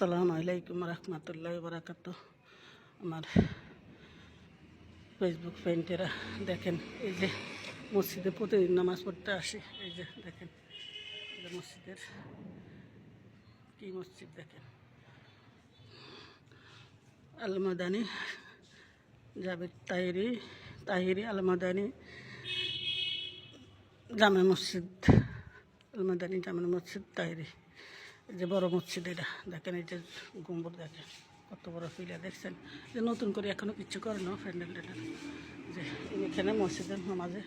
আসসালামু আলাইকুম রহমতুল্লাহ বারাকাতু। আমার ফেসবুক ফ্রেন্ডেরা দেখেন, এই যে মসজিদে প্রতিদিন নামাজ পড়তে আসে। এই যে দেখেন, মসজিদের কি মসজিদ দেখেন, আল মাদানী জাবেদ তাহিরি আল মাদানী জামে মসজিদ, আল মাদানী জামে মসজিদ তাহিরি। এই যে বড় মসজিদ, এটা দেখেন, এই যে গম্বুজ দেখেন কত বড় ফিলা দেখছেন। যে নতুন করে এখনও কিচ্ছু করে না ফ্যান্ডেল টেন্ডেল। যে এখানে মসজিদের নামাজে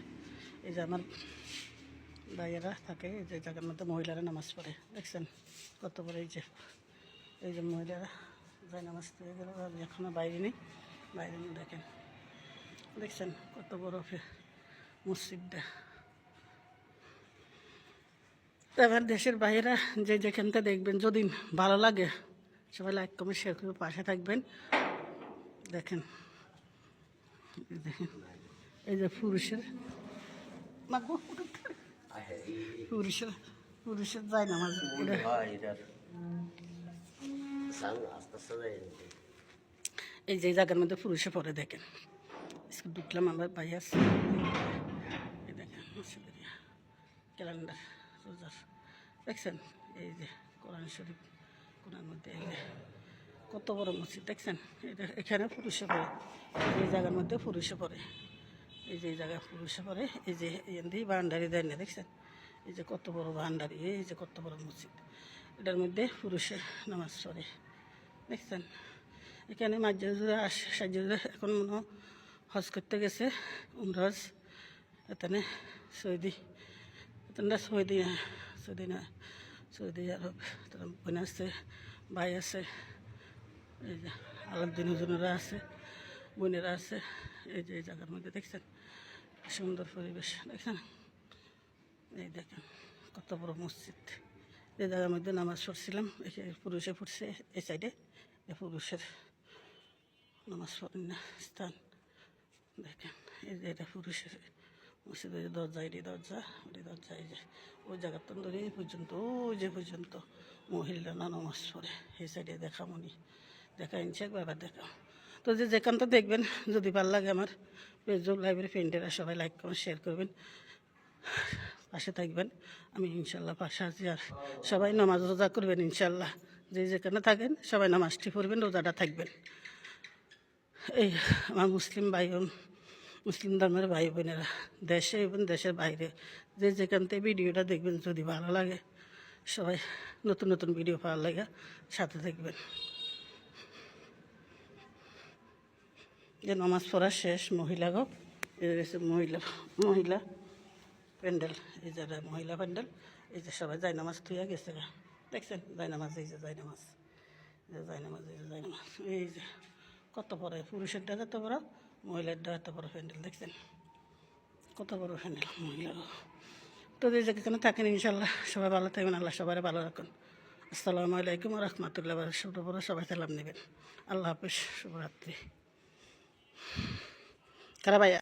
এই যে আমার ভাইয়েরা থাকে, এই যে জায়গার মধ্যে মহিলারা নামাজ পড়ে দেখছেন কত বড়। এই যে মহিলারা যায় নামাজ পড়ে গেল, আমি এখনও বাইরে নেই দেখেন, দেখছেন কত বড় মসজিদটা। এবার দেশের বাইরেরা যে যেখানটা দেখবেন, যদি ভালো লাগে সবাই লাইক কমেন্ট শেয়ার করে পাশে থাকবেন। দেখেন এই যে পুরুষের যায় না মাঝে, এই যে জায়গার মধ্যে পুরুষে পরে দেখেন। ঢুকলাম, আমার ভাই আছে, দেখেন ক্যালেন্ডার রোজার দেখছেন। এই যে কোরআন শরীফ, কোরআন মধ্যে এই যে কত বড় মসজিদ দেখছেন। এখানে পুরুষে পড়ে, এই জায়গার মধ্যে পুরুষে পড়ে, এই যে এই জায়গায় পুরুষে পড়ে। এই যে এই বান্ডারি দেয় না দেখছেন, এই যে কত বড় বান্ডারি, এই যে কত বড় মসজিদ, এটার মধ্যে পুরুষে নামাজ পড়ে দেখছেন। এখানে মাঝে এখন মনে হজ করতে গেছে, উমরাজ এখানে সৌদি আরব। তারা বোন আছে, ভাই আছে, এই যে আলাদিন হুজুনেরা আছে, বোনেরা আছে। এই যে এই জায়গার মধ্যে দেখছেন সুন্দর পরিবেশ দেখছেন। এই দেখেন কত বড় মসজিদ। এই জায়গার মধ্যে নামাজ পড়ছিলাম, পুরুষে পড়ছে এই সাইডে, পুরুষের নামাজ পড়েন না স্থান দেখেন। এই যে এটা পুরুষের মসজিদের দরজা, এই দরজা এই যে ওই জায়গার তো ধরে এই পর্যন্ত, ওই যে পর্যন্ত মহিলা নামাজ পড়ে। এই সাইডে দেখা ইনছে একবার দেখা। তো যে যেখানটা দেখবেন, যদি ভালো লাগে আমার ফেসবুক লাইভের ফ্রেন্ডেরা সবাই লাইক কমেন্ট শেয়ার করবেন, পাশে থাকবেন। আমি ইনশাল্লাহ পাশে আছি। আর সবাই নামাজ রোজা করবেন ইনশাল্লাহ। যে যেখানে থাকেন সবাই নামাজটি পড়বেন, রোজাটা থাকবেন। এই আমার মুসলিম ধর্মের ভাই বোনেরা দেশে এবং দেশের বাইরে যে যেখান থেকে ভিডিওটা দেখবেন, যদি ভালো লাগে সবাই নতুন নতুন ভিডিও পাওয়ার লাগে সাথে থাকবেন। যে নামাজ পড়া শেষ, মহিলা প্যান্ডেল, এই যে মহিলা প্যান্ডেল। এই যে সবাই যায় নামাজ থুইয়া গেছে দেখছেন, যায় নামাজ, এই যে যায় নামাজ, এই যে কত বড় পুরুষের ডাক এত বড়, মহিলার ডাক এত বড় প্যান্ডেল দেখছেন, কত বড় প্যান্ডেল মহিলা। তো যে যেখানে থাকেন ইনশাল্লাহ সবাই ভালো থাকবেন, আল্লাহ সবাই ভালো রাখুন। আসসালামু আলাইকুম রহমতুল্লাহ। ছোটো বড় সবাই সালাম নেবেন। আল্লাহ হাফিজ, শুভরাত্রি। কারা ভাইয়া।